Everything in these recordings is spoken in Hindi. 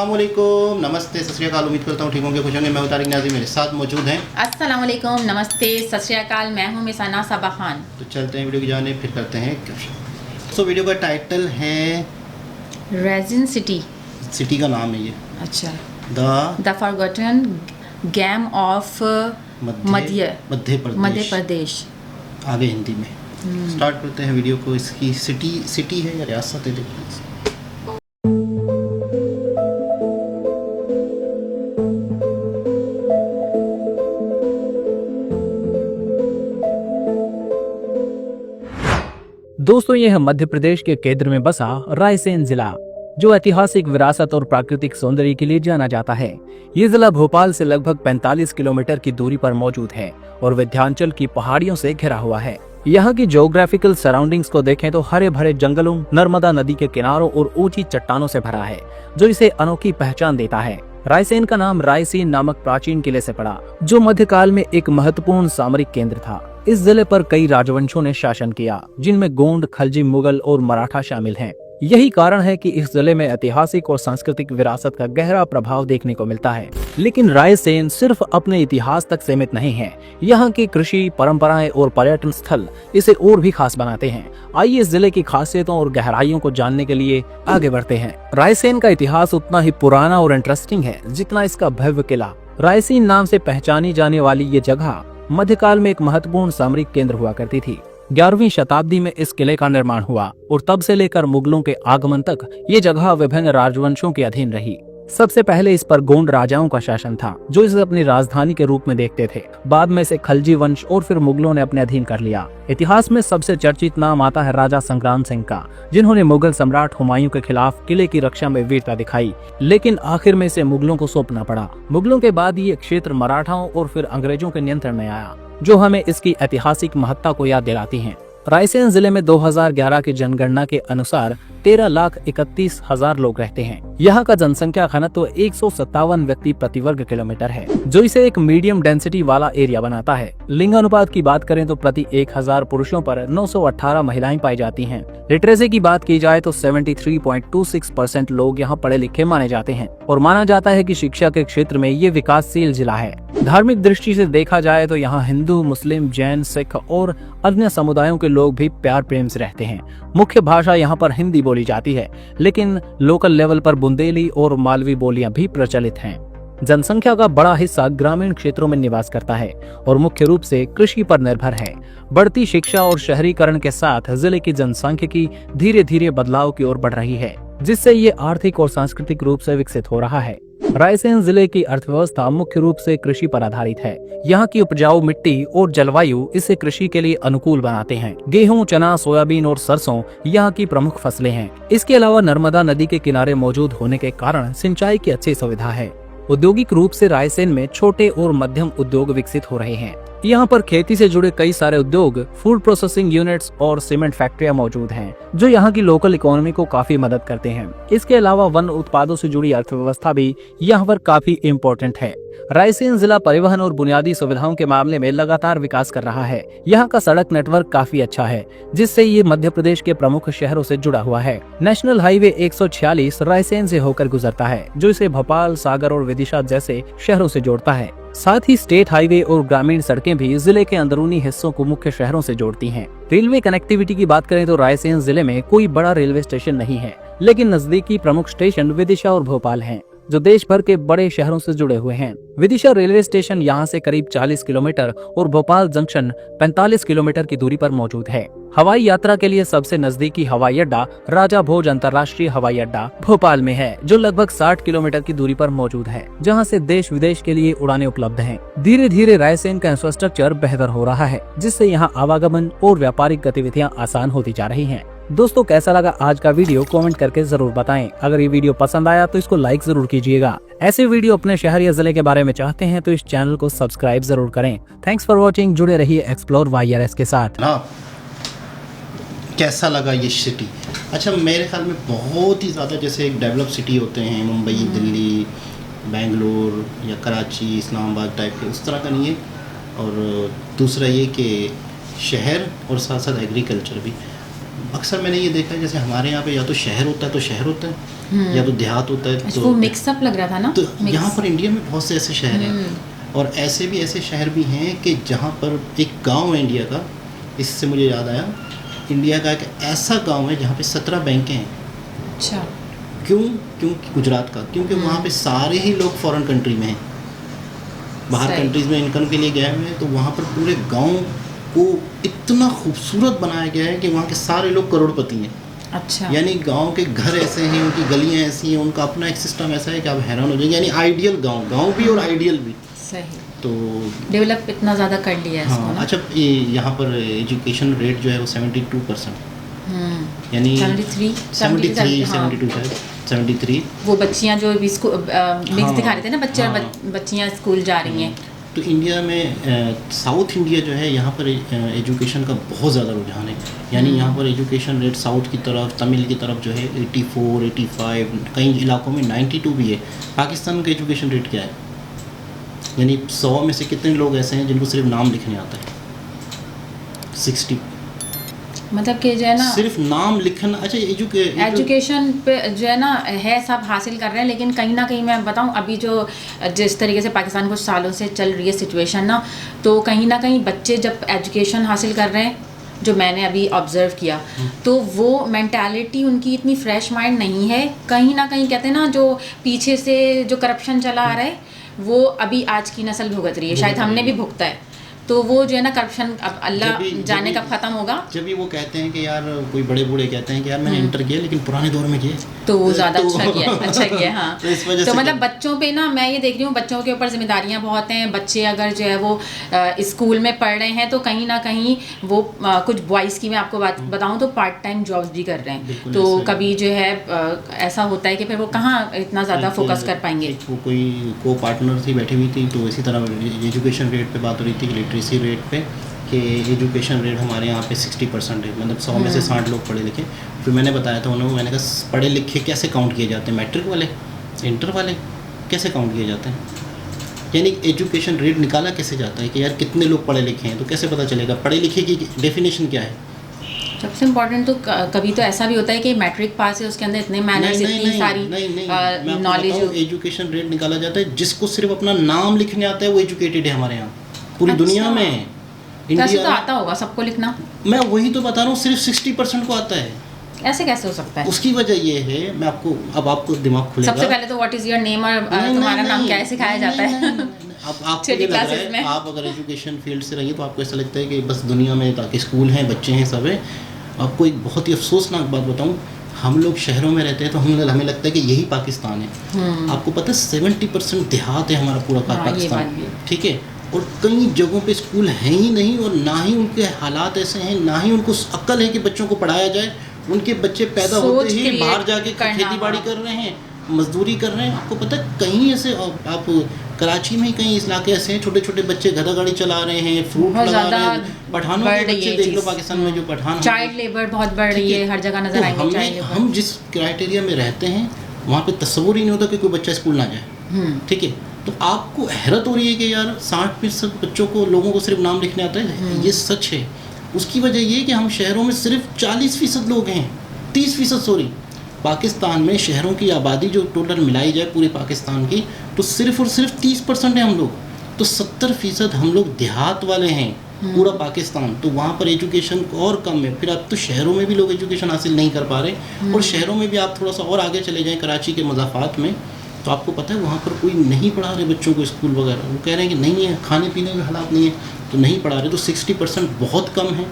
अस्सलामुअलैकुम, नमस्ते, सत श्री अकाल। उम्मीद करता हूँ ठीक होंगे, खुश होंगे। मैं तारिक नाज़िम, मेरे साथ मौजूद हैं। अस्सलामुअलैकुम, नमस्ते, सत श्री अकाल। मैं हूँ मिसाना सबा खान। तो चलते हैं वीडियो की जाने, फिर करते हैं तो वीडियो का टाइटल है रेजिन सिटी। सिटी का नाम है ये। अच्छा। The forgotten game of Madhya Pradesh. आगे हिंदी में स्टार्ट करते हैं वीडियो को। इसकी सिटी है या रियासत है, देखिए। दोस्तों, यह मध्य प्रदेश के केंद्र में बसा रायसेन जिला, जो ऐतिहासिक विरासत और प्राकृतिक सौंदर्य के लिए जाना जाता है। ये जिला भोपाल से लगभग 45 किलोमीटर की दूरी पर मौजूद है और विंध्याचल की पहाड़ियों से घिरा हुआ है। यहाँ की ज्योग्राफिकल सराउंडिंग्स को देखें तो हरे भरे जंगलों, नर्मदा नदी के किनारों और ऊंची चट्टानों से भरा है, जो इसे अनोखी पहचान देता है। रायसेन का नाम रायसीन नामक प्राचीन किले से पड़ा, जो मध्यकाल में एक महत्वपूर्ण सामरिक केंद्र था। इस जिले पर कई राजवंशों ने शासन किया, जिनमें गोंड, खलजी, मुगल और मराठा शामिल हैं। यही कारण है कि इस जिले में ऐतिहासिक और सांस्कृतिक विरासत का गहरा प्रभाव देखने को मिलता है। लेकिन रायसेन सिर्फ अपने इतिहास तक सीमित नहीं है। यहाँ की कृषि, परंपराएं और पर्यटन स्थल इसे और भी खास बनाते हैं। आइए इस जिले की खासियतों और गहराइयों को जानने के लिए आगे बढ़ते हैं। रायसेन का इतिहास उतना ही पुराना और इंटरेस्टिंग है जितना इसका भव्य किला। रायसेन नाम से पहचानी जाने वाली ये जगह मध्यकाल में एक महत्वपूर्ण सामरिक केंद्र हुआ करती थी। 11वीं शताब्दी में इस किले का निर्माण हुआ और तब से लेकर मुगलों के आगमन तक ये जगह विभिन्न राजवंशों के अधीन रही। सबसे पहले इस पर गोंड राजाओं का शासन था, जो इसे अपनी राजधानी के रूप में देखते थे। बाद में इसे खलजी वंश और फिर मुगलों ने अपने अधीन कर लिया। इतिहास में सबसे चर्चित नाम आता है राजा संग्राम सिंह का, जिन्होंने मुगल सम्राट हुमायूं के खिलाफ किले की रक्षा में वीरता दिखाई, लेकिन आखिर में इसे मुगलों को सौंपना पड़ा। मुगलों के बाद ये क्षेत्र मराठाओं और फिर अंग्रेजों के नियंत्रण में आया, जो हमें इसकी ऐतिहासिक महत्ता को याद दिलाती है। रायसेन जिले में 2011 की जनगणना के अनुसार 13,31,000 लोग रहते हैं। यहाँ का जनसंख्या घनत्व 157 व्यक्ति प्रति वर्ग किलोमीटर है, जो इसे एक मीडियम डेंसिटी वाला एरिया बनाता है। लिंग अनुपात की बात करें तो प्रति 1000 पुरुषों पर 918 महिलाएं पाई जाती हैं। लिटरेसी की बात की जाए तो 73.26% लोग यहाँ पढ़े लिखे माने जाते हैं और माना जाता है कि शिक्षा के क्षेत्र में ये विकासशील जिला है। धार्मिक दृष्टि से देखा जाए तो यहाँ हिंदू, मुस्लिम, जैन, सिख और अन्य समुदायों के लोग भी प्यार प्रेम से रहते हैं। मुख्य भाषा यहाँ पर हिंदी बोली जाती है, लेकिन लोकल लेवल पर बुंदेली और मालवी बोलियां भी प्रचलित हैं। जनसंख्या का बड़ा हिस्सा ग्रामीण क्षेत्रों में निवास करता है और मुख्य रूप से कृषि पर निर्भर है। बढ़ती शिक्षा और शहरीकरण के साथ जिले की जनसांख्यिकी धीरे धीरे बदलाव की ओर बढ़ रही है, जिससे ये आर्थिक और सांस्कृतिक रूप से विकसित हो रहा है। रायसेन जिले की अर्थव्यवस्था मुख्य रूप से कृषि पर आधारित है। यहाँ की उपजाऊ मिट्टी और जलवायु इसे कृषि के लिए अनुकूल बनाते हैं। गेहूं, चना, सोयाबीन और सरसों यहाँ की प्रमुख फसलें हैं। इसके अलावा नर्मदा नदी के किनारे मौजूद होने के कारण सिंचाई की अच्छी सुविधा है। औद्योगिक रूप से रायसेन में छोटे और मध्यम उद्योग विकसित हो रहे हैं। यहाँ पर खेती से जुड़े कई सारे उद्योग, फूड प्रोसेसिंग यूनिट्स और सीमेंट फैक्ट्रियां मौजूद हैं, जो यहाँ की लोकल इकोनॉमी को काफी मदद करते हैं। इसके अलावा वन उत्पादों से जुड़ी अर्थव्यवस्था भी यहाँ पर काफी इम्पोर्टेंट है। रायसेन जिला परिवहन और बुनियादी सुविधाओं के मामले में लगातार विकास कर रहा है। यहाँ का सड़क नेटवर्क काफी अच्छा है, जिससे ये मध्य प्रदेश के प्रमुख शहरों से जुड़ा हुआ है। नेशनल हाईवे 146 रायसेन से होकर गुजरता है, जो इसे भोपाल, सागर और विदिशा जैसे शहरों से जोड़ता है। साथ ही स्टेट हाईवे और ग्रामीण सड़कें भी जिले के अंदरूनी हिस्सों को मुख्य शहरों से जोड़ती हैं। रेलवे कनेक्टिविटी की बात करें तो रायसेन जिले में कोई बड़ा रेलवे स्टेशन नहीं है, लेकिन नजदीकी प्रमुख स्टेशन विदिशा और भोपाल हैं, जो देश भर के बड़े शहरों से जुड़े हुए हैं। विदिशा रेलवे स्टेशन यहाँ से करीब 40 किलोमीटर और भोपाल जंक्शन 45 किलोमीटर की दूरी पर मौजूद है। हवाई यात्रा के लिए सबसे नजदीकी हवाई अड्डा राजा भोज अंतर्राष्ट्रीय हवाई अड्डा भोपाल में है, जो लगभग 60 किलोमीटर की दूरी पर मौजूद है, जहाँ से देश विदेश के लिए उड़ानें उपलब्ध हैं। धीरे धीरे रायसेन का इंफ्रास्ट्रक्चर बेहतर हो रहा है, जिससे यहाँ आवागमन और व्यापारिक गतिविधियाँ आसान होती जा रही हैं। दोस्तों, कैसा लगा आज का वीडियो कमेंट करके जरूर बताएं। अगर ये वीडियो पसंद आया तो इसको लाइक जरूर कीजिएगा। ऐसे वीडियो अपने शहर या जिले के बारे में चाहते हैं तो इस चैनल को सब्सक्राइब जरूर करें। Thanks for watching. जुड़े रहिए एक्सप्लोर YRS के साथ। कैसा लगा ये सिटी? अच्छा, मेरे ख्याल में बहुत ही ज़्यादा जैसे एक डेवलप सिटी होते हैं, मुंबई, दिल्ली, बेंगलोर या कराची, इस्लामाबाद टाइप के, उस तरह का नहीं है। और दूसरा ये कि शहर और साथ साथ एग्रीकल्चर भी अक्सर मैंने ये देखा है जैसे हमारे यहाँ पे या तो शहर होता है तो शहर होता है या तो देहात होता है अच्छा, तो वो मिक्सअप लग रहा था ना। तो mix। यहाँ पर इंडिया में बहुत से ऐसे शहर हैं और ऐसे शहर भी हैं कि जहाँ पर एक गांव है इंडिया का, इससे मुझे याद आया, इंडिया का एक ऐसा गांव है जहाँ पे 17 बैंकें हैं। अच्छा। क्योंकि गुजरात का, क्योंकि वहाँ पे सारे ही लोग फॉरेन कंट्री में हैं, बाहर सही। कंट्रीज़ में इनकम के लिए गए हुए हैं, तो वहाँ पर पूरे गांव को इतना खूबसूरत बनाया गया है कि वहाँ के सारे लोग करोड़पति हैं। अच्छा। यानी गांव के घर ऐसे हैं, उनकी गलियाँ ऐसी हैं, उनका अपना एक सिस्टम ऐसा है कि आप हैरान हो जाएंगे। यानी आइडियल गांव भी और आइडियल भी। सही। तो डेवलप इतना ज़्यादा कर लिया है इसको हाँ, ना। अच्छा ये यहाँ पर एजुकेशन रेट जो है वो 72%, यानी 73 73 हाँ। 72 शायद 73। वो बच्चियाँ जो भी स्कूल मिक्स हाँ, दिखा रहे थे ना, बच्चे और हाँ। बच्चियाँ स्कूल जा रही हैं। तो इंडिया में साउथ इंडिया जो है यहाँ पर एजुकेशन का बहुत ज़्यादा रुझान है। यानी यहाँ पर एजुकेशन रेट साउथ की तरफ, तमिल की तरफ जो है 84 85, कई इलाकों में 92 भी है। पाकिस्तान का एजुकेशन रेट क्या है? यानी 100 में से कितने लोग ऐसे हैं जिनको सिर्फ नाम लिखने आता है? 60। मतलब कि जो है ना सिर्फ नाम लिखना। अच्छा एजुकेशन पे जो है ना है, सब हासिल कर रहे हैं, लेकिन कहीं ना कहीं मैं बताऊं अभी जो जिस तरीके से पाकिस्तान कुछ सालों से चल रही है सिचुएशन ना, तो कहीं ना कहीं बच्चे जब एजुकेशन हासिल कर रहे हैं, जो मैंने अभी ऑब्जर्व किया, तो वो मेंटालिटी उनकी इतनी फ्रेश माइंड नहीं है। कहीं ना कहीं कहते हैं ना, जो पीछे से जो करप्शन चला आ रहा है वो अभी आज की नस्ल भुगत रही है, शायद हमने भी भुगता है। तो वो जो है ना करप्शन अब अल्लाह जाने कब ख़त्म होगा। जब भी वो कहते हैं कि यार कोई बड़े बूढ़े कहते हैं कि यार मैंने इंटर किया लेकिन पुराने दौर में किया, तो वो ज़्यादा अच्छा किया हाँ। तो इस वजह तो से मतलब बच्चों पे ना मैं ये देख रही हूँ, बच्चों के ऊपर जिम्मेदारियाँ बहुत हैं। बच्चे अगर जो है वो स्कूल में पढ़ रहे हैं तो कहीं ना कहीं वो कुछ बॉयज़ की मैं आपको बात बताऊँ तो पार्ट टाइम जॉब्स भी कर रहे हैं। तो कभी जो है ऐसा होता है कि फिर वो कहाँ इतना ज़्यादा फोकस कर पाएंगे। वो कोई को पार्टनर थी बैठी हुई थी, तो इसी तरह एजुकेशन रेट पे बात हो रही थी, लिटरेसी रेट पे, कि एजुकेशन रेट हमारे यहाँ पे 60% है, मतलब 100 में से 60 लोग पढ़े लिखे। फिर मैंने बताया था उन्होंने, मैंने कहा पढ़े लिखे कैसे काउंट किए जाते हैं? मैट्रिक वाले, इंटर वाले कैसे काउंट किए जाते हैं? यानी एजुकेशन रेट निकाला कैसे जाता है कि यार कितने लोग पढ़े लिखे हैं? तो कैसे पता चलेगा? पढ़े लिखे की डेफिनेशन क्या है? सबसे इम्पोर्टेंट तो कभी तो ऐसा भी होता है कि मैट्रिक पास है, उसके अंदर इतने मैनर्स, इतनी सारी नॉलेज। एजुकेशन रेट निकाला जाता है जिसको सिर्फ अपना नाम लिखने आता है, वो एजुकेटेड है हमारे यहाँ पूरी दुनिया में। इंडिया तो आता होगा सबको लिखना। मैं वही तो बता रहा हूँ, सिर्फ 60% को आता है। ऐसे कैसे हो सकता है? उसकी वजह ये है, मैं आपको दिमाग खुलेगा। सबसे पहले तो व्हाट इज योर नेम और तुम्हारा नाम क्या है सिखाया जाता है। आपको ये लग रहा है, आप अगर एजुकेशन फील्ड से रहिए तो आपको ऐसा लगता है कि बस दुनिया में ताकि स्कूल हैं, बच्चे हैं, सब है। आपको एक बहुत ही अफसोसनाक बात बताऊं, हम लोग शहरों में रहते हैं तो हमें लगता है कि यही पाकिस्तान है। आपको पता है 70% देहात है हमारा पूरा पाकिस्तान, ठीक है? और कई जगहों पे स्कूल हैं ही नहीं, और ना ही उनके हालात ऐसे हैं, ना ही उनको अक्ल है कि बच्चों को पढ़ाया जाए। उनके बच्चे पैदा होते ही बाहर जाके खेती बाड़ी कर रहे हैं, मजदूरी कर रहे हैं। आपको पता है कहीं ऐसे, आप कराची में ही कई इलाके ऐसे हैं, छोटे छोटे बच्चे गधा गाड़ी चला रहे हैं, फ्रूट लगा रहे हैं। पठानों के बच्चे देख लो, पाकिस्तान में जो पठान, चाइल्ड लेबर बहुत बढ़ रही है, हर जगह नजर आएंगे। हम जिस क्राइटेरिया में रहते हैं वहाँ पे तस्वुर ही नहीं होता कि कोई बच्चा स्कूल ना जाए, ठीक है? तो आपको हैरत हो रही है कि यार 60% बच्चों को, लोगों को सिर्फ नाम लिखने आता है। ये सच है। उसकी वजह ये है कि हम शहरों में सिर्फ 40% लोग हैं, 30% सॉरी। पाकिस्तान में शहरों की आबादी जो टोटल मिलाई जाए पूरे पाकिस्तान की, तो सिर्फ और सिर्फ 30% है हम लोग। तो 70% हम लोग देहात वाले हैं पूरा पाकिस्तान। तो वहाँ पर एजुकेशन और कम है। फिर अब तो शहरों में भी लोग एजुकेशन हासिल नहीं कर पा रहे, और शहरों में भी आप थोड़ा सा और आगे चले जाएँ कराची के मज़ाफ़ात में, तो आपको पता है वहाँ पर कोई नहीं पढ़ा रहे बच्चों को स्कूल वगैरह। वो कह रहे हैं कि नहीं है, खाने पीने के हालात नहीं है, तो नहीं पढ़ा रहे। तो 60% बहुत कम है।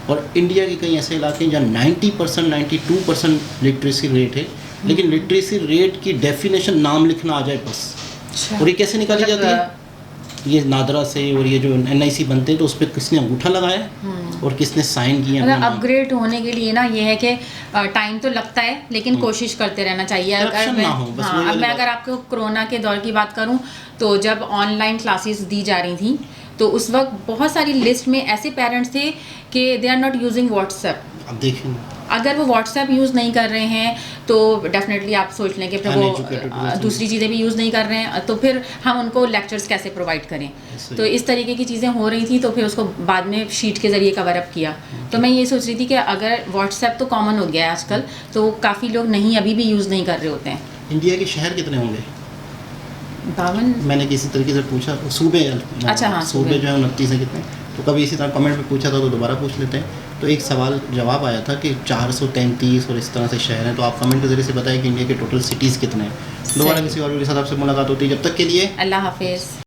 और इंडिया के कई ऐसे इलाके हैं जहाँ 90% 92% लिटरेसी रेट है, लेकिन लिटरेसी रेट की डेफिनेशन नाम लिखना आ जाए बस। और ये कैसे निकाली जाती है? ये नादरा से, और ये जो NIC बनते हैं तो उस पर किसने अंगूठा लगाया और किसने साइन किया। मतलब अपग्रेड होने के लिए ना ये है कि टाइम तो लगता है, लेकिन कोशिश करते रहना चाहिए। अगर मैं अगर आपको कोरोना के दौर की बात करूं, तो जब ऑनलाइन क्लासेस दी जा रही थी तो उस वक्त बहुत सारी लिस्ट में ऐसे पेरेंट्स थे कि they are not using WhatsApp. अब देखिए अगर वो व्हाट्सएप यूज़ नहीं कर रहे हैं तो डेफिनेटली आप सोच लें कि फिर वो दूसरी चीज़ें भी यूज़ नहीं कर रहे हैं, तो फिर हम उनको लेक्चर्स कैसे प्रोवाइड करें। तो इस तरीके की चीज़ें हो रही थी, तो फिर उसको बाद में शीट के ज़रिए कवर अप किया। तो मैं ये सोच रही थी कि अगर व्हाट्सएप तो कॉमन हो गया है आजकल, तो काफ़ी लोग नहीं अभी भी यूज़ नहीं कर रहे होते हैं। इंडिया के शहर कितने होंगे? 52। मैंने किसी तरीके से पूछा, सूबे अच्छा, हाँ, सूबे जो है 29 है कितने, तो कभी इसी तरह कमेंट में पूछा था तो दोबारा पूछ लेते हैं। तो एक सवाल जवाब आया था कि 433 और इस तरह से शहर हैं। तो आप कमेंट के जरिए से बताएं कि इंडिया के टोटल सिटीज़ कितने हैं। दोबारा किसी और के साथ आपसे मुलाकात होती है, जब तक के लिए अल्लाह हाफिज़।